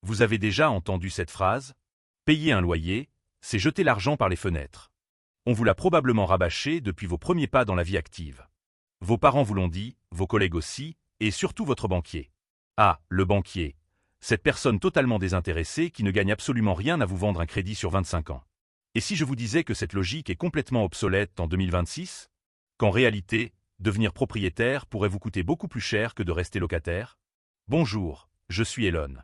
Vous avez déjà entendu cette phrase? Payer un loyer, c'est jeter l'argent par les fenêtres. On vous l'a probablement rabâché depuis vos premiers pas dans la vie active. Vos parents vous l'ont dit, vos collègues aussi, et surtout votre banquier. Ah, le banquier. Cette personne totalement désintéressée qui ne gagne absolument rien à vous vendre un crédit sur 25 ans. Et si je vous disais que cette logique est complètement obsolète en 2026? Qu'en réalité, devenir propriétaire pourrait vous coûter beaucoup plus cher que de rester locataire? Bonjour, je suis Elon.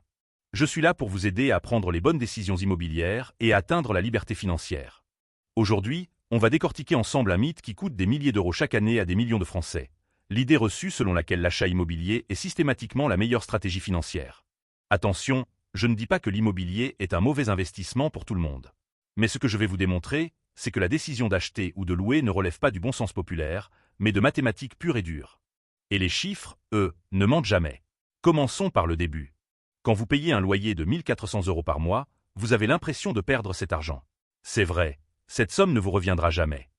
Je suis là pour vous aider à prendre les bonnes décisions immobilières et à atteindre la liberté financière. Aujourd'hui, on va décortiquer ensemble un mythe qui coûte des milliers d'euros chaque année à des millions de Français. L'idée reçue selon laquelle l'achat immobilier est systématiquement la meilleure stratégie financière. Attention, je ne dis pas que l'immobilier est un mauvais investissement pour tout le monde. Mais ce que je vais vous démontrer, c'est que la décision d'acheter ou de louer ne relève pas du bon sens populaire, mais de mathématiques pures et dures. Et les chiffres, eux, ne mentent jamais. Commençons par le début. Quand vous payez un loyer de 1 400 € par mois, vous avez l'impression de perdre cet argent. C'est vrai, cette somme ne vous reviendra jamais.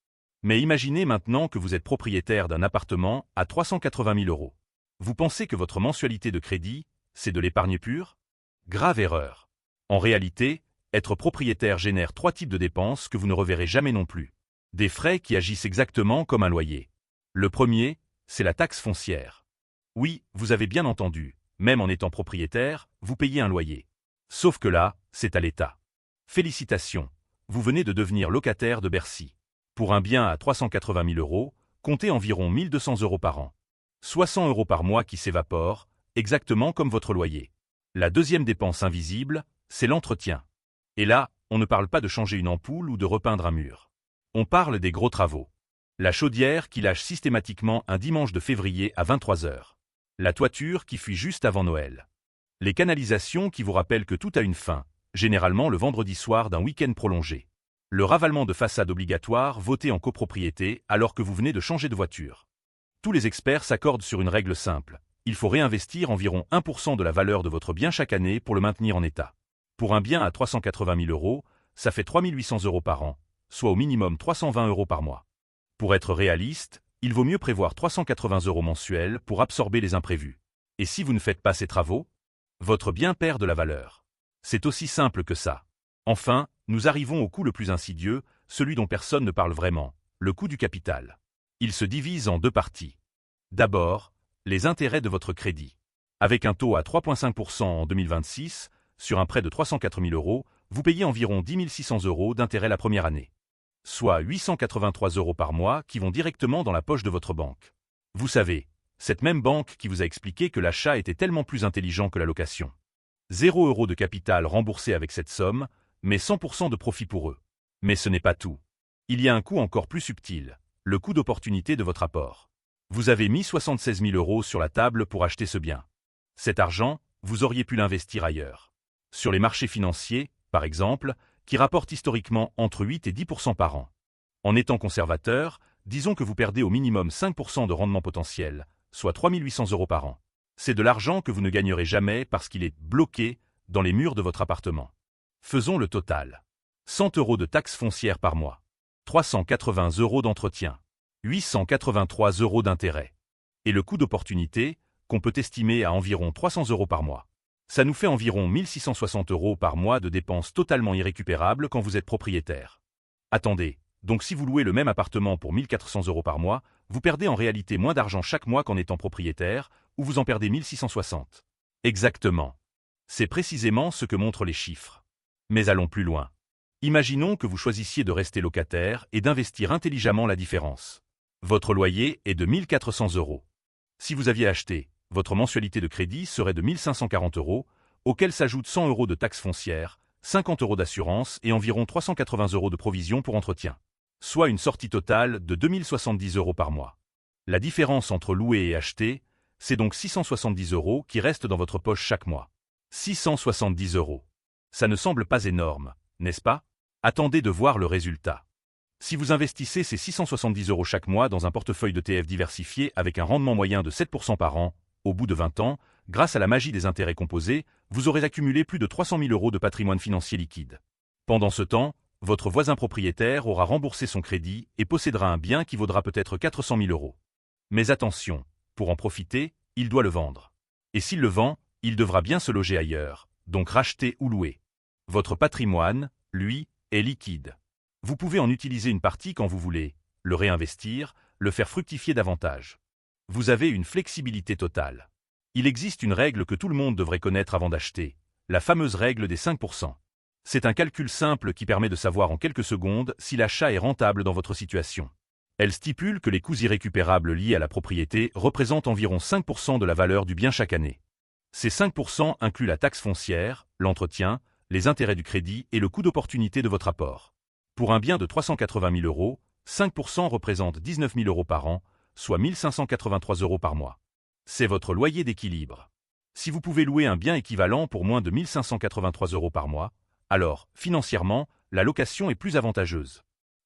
Mais imaginez maintenant que vous êtes propriétaire d'un appartement à 380 000 €. Vous pensez que votre mensualité de crédit, c'est de l'épargne pure? Grave erreur. En réalité, être propriétaire génère 3 types de dépenses que vous ne reverrez jamais non plus. Des frais qui agissent exactement comme un loyer. Le premier, c'est la taxe foncière. Oui, vous avez bien entendu, même en étant propriétaire, vous payez un loyer. Sauf que là, c'est à l'État. Félicitations, vous venez de devenir locataire de Bercy. Pour un bien à 380 000 €, comptez environ 1 200 € par an. Soit 100 € par mois qui s'évaporent, exactement comme votre loyer. La deuxième dépense invisible, c'est l'entretien. Et là, on ne parle pas de changer une ampoule ou de repeindre un mur. On parle des gros travaux. La chaudière qui lâche systématiquement un dimanche de février à 23 h. La toiture qui fuit juste avant Noël. Les canalisations qui vous rappellent que tout a une fin, généralement le vendredi soir d'un week-end prolongé. Le ravalement de façade obligatoire voté en copropriété alors que vous venez de changer de voiture. Tous les experts s'accordent sur une règle simple. Il faut réinvestir environ 1% de la valeur de votre bien chaque année pour le maintenir en état. Pour un bien à 380 000 €, ça fait 3 800 € par an, soit au minimum 320 € par mois. Pour être réaliste, il vaut mieux prévoir 380 € mensuels pour absorber les imprévus. Et si vous ne faites pas ces travaux, votre bien perd de la valeur. C'est aussi simple que ça. Enfin, nous arrivons au coût le plus insidieux, celui dont personne ne parle vraiment, le coût du capital. Il se divise en deux parties. D'abord, les intérêts de votre crédit. Avec un taux à 3,5% en 2026, sur un prêt de 304 000 €, vous payez environ 10 600 € d'intérêt la première année. Soit 883 € par mois qui vont directement dans la poche de votre banque. Vous savez, cette même banque qui vous a expliqué que l'achat était tellement plus intelligent que la location. 0 € de capital remboursé avec cette somme, mais 100% de profit pour eux. Mais ce n'est pas tout. Il y a un coût encore plus subtil, le coût d'opportunité de votre apport. Vous avez mis 76 000 € sur la table pour acheter ce bien. Cet argent, vous auriez pu l'investir ailleurs. Sur les marchés financiers, par exemple, qui rapportent historiquement entre 8 et 10% par an. En étant conservateur, disons que vous perdez au minimum 5% de rendement potentiel, soit 3 800 € par an. C'est de l'argent que vous ne gagnerez jamais parce qu'il est bloqué dans les murs de votre appartement. Faisons le total. 100 € de taxes foncières par mois. 380 € d'entretien. 883 € d'intérêt. Et le coût d'opportunité, qu'on peut estimer à environ 300 € par mois. Ça nous fait environ 1 660 € par mois de dépenses totalement irrécupérables quand vous êtes propriétaire. Attendez, donc si vous louez le même appartement pour 1 400 € par mois, vous perdez en réalité moins d'argent chaque mois qu'en étant propriétaire, ou vous en perdez 1 660. Exactement. C'est précisément ce que montrent les chiffres. Mais allons plus loin. Imaginons que vous choisissiez de rester locataire et d'investir intelligemment la différence. Votre loyer est de 1 400 €. Si vous aviez acheté, votre mensualité de crédit serait de 1 540 €, auquel s'ajoutent 100 € de taxes foncières, 50 € d'assurance et environ 380 € de provisions pour entretien. Soit une sortie totale de 2 070 € par mois. La différence entre louer et acheter, c'est donc 670 € qui restent dans votre poche chaque mois. 670 €. Ça ne semble pas énorme, n'est-ce pas? Attendez de voir le résultat. Si vous investissez ces 670 € chaque mois dans un portefeuille d'ETF diversifié avec un rendement moyen de 7% par an, au bout de 20 ans, grâce à la magie des intérêts composés, vous aurez accumulé plus de 300 000 € de patrimoine financier liquide. Pendant ce temps, votre voisin propriétaire aura remboursé son crédit et possédera un bien qui vaudra peut-être 400 000 €. Mais attention, pour en profiter, il doit le vendre. Et s'il le vend, il devra bien se loger ailleurs, donc racheter ou louer. Votre patrimoine, lui, est liquide. Vous pouvez en utiliser une partie quand vous voulez, le réinvestir, le faire fructifier davantage. Vous avez une flexibilité totale. Il existe une règle que tout le monde devrait connaître avant d'acheter, la fameuse règle des 5%. C'est un calcul simple qui permet de savoir en quelques secondes si l'achat est rentable dans votre situation. Elle stipule que les coûts irrécupérables liés à la propriété représentent environ 5% de la valeur du bien chaque année. Ces 5% incluent la taxe foncière, l'entretien, les intérêts du crédit et le coût d'opportunité de votre apport. Pour un bien de 380 000 euros, 5% représente 19 000 euros par an, soit 1 583 euros par mois. C'est votre loyer d'équilibre. Si vous pouvez louer un bien équivalent pour moins de 1 583 euros par mois, alors, financièrement, la location est plus avantageuse.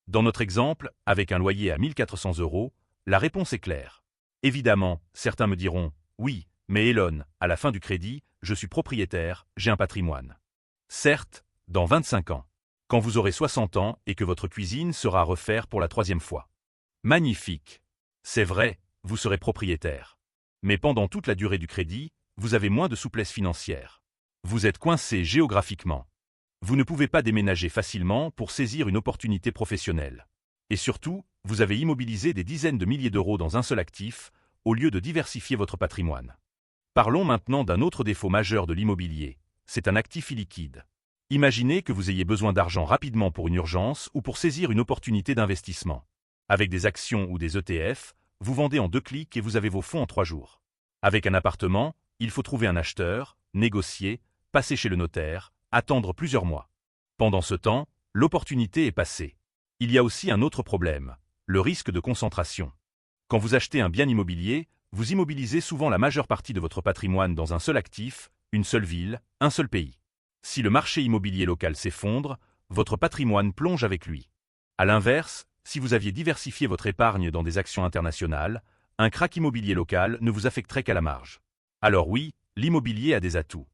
Dans notre exemple, avec un loyer à 1 400 euros, la réponse est claire. Évidemment, certains me diront « Oui, mais Elon, à la fin du crédit, je suis propriétaire, j'ai un patrimoine. » Certes, dans 25 ans, quand vous aurez 60 ans et que votre cuisine sera à refaire pour la 3e fois. Magnifique. C'est vrai, vous serez propriétaire. Mais pendant toute la durée du crédit, vous avez moins de souplesse financière. Vous êtes coincé géographiquement. Vous ne pouvez pas déménager facilement pour saisir une opportunité professionnelle. Et surtout, vous avez immobilisé des dizaines de milliers d'euros dans un seul actif, au lieu de diversifier votre patrimoine. Parlons maintenant d'un autre défaut majeur de l'immobilier. C'est un actif illiquide. Imaginez que vous ayez besoin d'argent rapidement pour une urgence ou pour saisir une opportunité d'investissement. Avec des actions ou des ETF, vous vendez en 2 clics et vous avez vos fonds en 3 jours. Avec un appartement, il faut trouver un acheteur, négocier, passer chez le notaire, attendre plusieurs mois. Pendant ce temps, l'opportunité est passée. Il y a aussi un autre problème, le risque de concentration. Quand vous achetez un bien immobilier, vous immobilisez souvent la majeure partie de votre patrimoine dans un seul actif, une seule ville, un seul pays. Si le marché immobilier local s'effondre, votre patrimoine plonge avec lui. À l'inverse, si vous aviez diversifié votre épargne dans des actions internationales, un krach immobilier local ne vous affecterait qu'à la marge. Alors oui, l'immobilier a des atouts.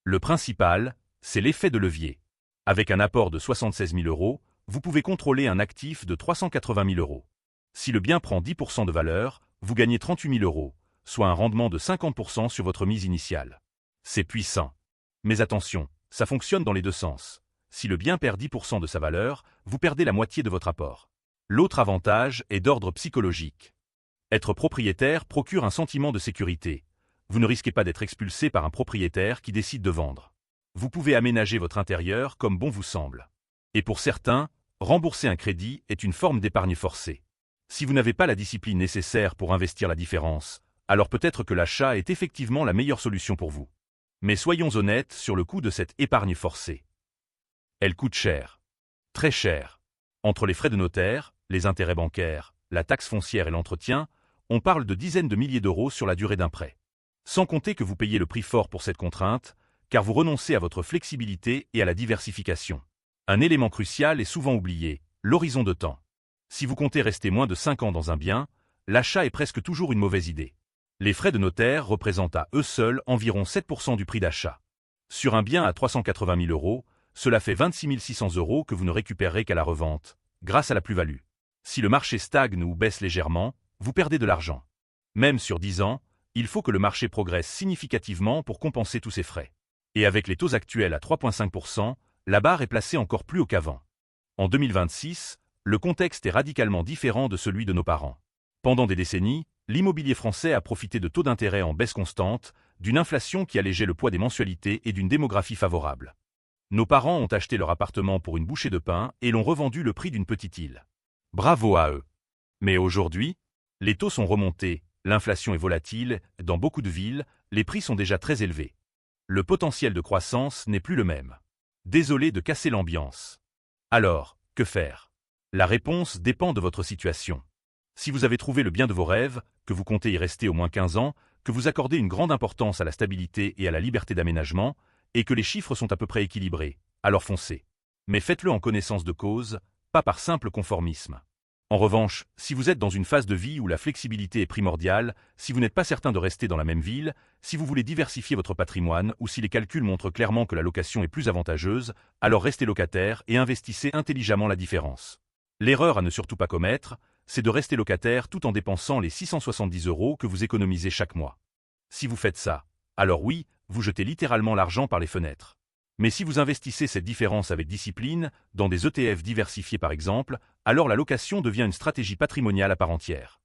Le principal, c'est l'effet de levier. Avec un apport de 76 000 euros, vous pouvez contrôler un actif de 380 000 euros. Si le bien prend 10% de valeur, vous gagnez 38 000 euros, soit un rendement de 50% sur votre mise initiale. C'est puissant. Mais attention, ça fonctionne dans les deux sens. Si le bien perd 10% de sa valeur, vous perdez la moitié de votre apport. L'autre avantage est d'ordre psychologique. Être propriétaire procure un sentiment de sécurité. Vous ne risquez pas d'être expulsé par un propriétaire qui décide de vendre. Vous pouvez aménager votre intérieur comme bon vous semble. Et pour certains, rembourser un crédit est une forme d'épargne forcée. Si vous n'avez pas la discipline nécessaire pour investir la différence, alors peut-être que l'achat est effectivement la meilleure solution pour vous. Mais soyons honnêtes sur le coût de cette épargne forcée. Elle coûte cher. Très cher. Entre les frais de notaire, les intérêts bancaires, la taxe foncière et l'entretien, on parle de dizaines de milliers d'euros sur la durée d'un prêt. Sans compter que vous payez le prix fort pour cette contrainte, car vous renoncez à votre flexibilité et à la diversification. Un élément crucial est souvent oublié, l'horizon de temps. Si vous comptez rester moins de 5 ans dans un bien, l'achat est presque toujours une mauvaise idée. Les frais de notaire représentent à eux seuls environ 7% du prix d'achat. Sur un bien à 380 000 euros, cela fait 26 600 euros que vous ne récupérerez qu'à la revente, grâce à la plus-value. Si le marché stagne ou baisse légèrement, vous perdez de l'argent. Même sur 10 ans, il faut que le marché progresse significativement pour compenser tous ces frais. Et avec les taux actuels à 3,5%, la barre est placée encore plus haut qu'avant. En 2026, le contexte est radicalement différent de celui de nos parents. Pendant des décennies, l'immobilier français a profité de taux d'intérêt en baisse constante, d'une inflation qui allégeait le poids des mensualités et d'une démographie favorable. Nos parents ont acheté leur appartement pour une bouchée de pain et l'ont revendu le prix d'une petite île. Bravo à eux. Mais aujourd'hui, les taux sont remontés, l'inflation est volatile, dans beaucoup de villes, les prix sont déjà très élevés. Le potentiel de croissance n'est plus le même. Désolé de casser l'ambiance. Alors, que faire? La réponse dépend de votre situation. Si vous avez trouvé le bien de vos rêves, que vous comptez y rester au moins 15 ans, que vous accordez une grande importance à la stabilité et à la liberté d'aménagement, et que les chiffres sont à peu près équilibrés, alors foncez. Mais faites-le en connaissance de cause, pas par simple conformisme. En revanche, si vous êtes dans une phase de vie où la flexibilité est primordiale, si vous n'êtes pas certain de rester dans la même ville, si vous voulez diversifier votre patrimoine ou si les calculs montrent clairement que la location est plus avantageuse, alors restez locataire et investissez intelligemment la différence. L'erreur à ne surtout pas commettre, c'est de rester locataire tout en dépensant les 670 euros que vous économisez chaque mois. Si vous faites ça, alors oui, vous jetez littéralement l'argent par les fenêtres. Mais si vous investissez cette différence avec discipline, dans des ETF diversifiés par exemple, alors la location devient une stratégie patrimoniale à part entière.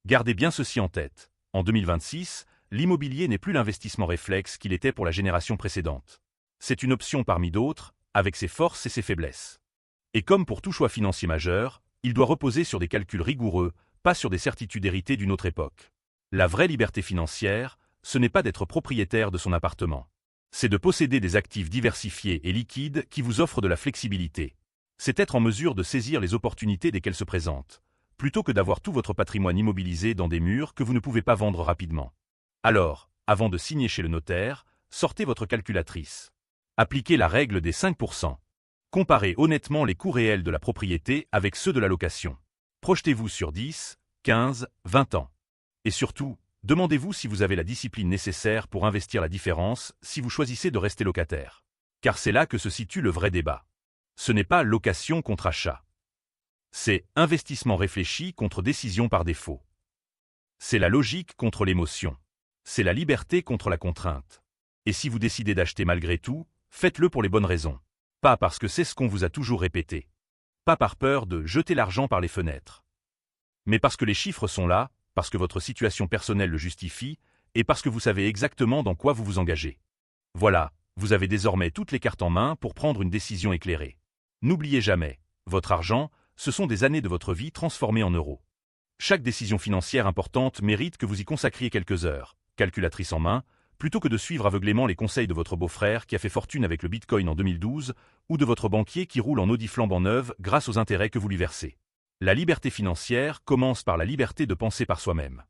Gardez bien ceci en tête. En 2026, l'immobilier n'est plus l'investissement réflexe qu'il était pour la génération précédente. C'est une option parmi d'autres, avec ses forces et ses faiblesses. Et comme pour tout choix financier majeur, il doit reposer sur des calculs rigoureux, pas sur des certitudes héritées d'une autre époque. La vraie liberté financière, ce n'est pas d'être propriétaire de son appartement. C'est de posséder des actifs diversifiés et liquides qui vous offrent de la flexibilité. C'est être en mesure de saisir les opportunités dès qu'elles se présentent, plutôt que d'avoir tout votre patrimoine immobilisé dans des murs que vous ne pouvez pas vendre rapidement. Alors, avant de signer chez le notaire, sortez votre calculatrice. Appliquez la règle des 5%. Comparez honnêtement les coûts réels de la propriété avec ceux de la location. Projetez-vous sur 10, 15, 20 ans. Et surtout, demandez-vous si vous avez la discipline nécessaire pour investir la différence si vous choisissez de rester locataire. Car c'est là que se situe le vrai débat. Ce n'est pas location contre achat. C'est investissement réfléchi contre décision par défaut. C'est la logique contre l'émotion. C'est la liberté contre la contrainte. Et si vous décidez d'acheter malgré tout, faites-le pour les bonnes raisons. Pas parce que c'est ce qu'on vous a toujours répété. Pas par peur de jeter l'argent par les fenêtres. Mais parce que les chiffres sont là, parce que votre situation personnelle le justifie, et parce que vous savez exactement dans quoi vous vous engagez. Voilà, vous avez désormais toutes les cartes en main pour prendre une décision éclairée. N'oubliez jamais, votre argent, ce sont des années de votre vie transformées en euros. Chaque décision financière importante mérite que vous y consacriez quelques heures, calculatrice en main, plutôt que de suivre aveuglément les conseils de votre beau-frère qui a fait fortune avec le Bitcoin en 2012, ou de votre banquier qui roule en Audi flambant neuve grâce aux intérêts que vous lui versez. La liberté financière commence par la liberté de penser par soi-même.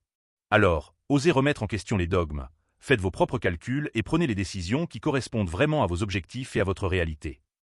Alors, osez remettre en question les dogmes, faites vos propres calculs et prenez les décisions qui correspondent vraiment à vos objectifs et à votre réalité.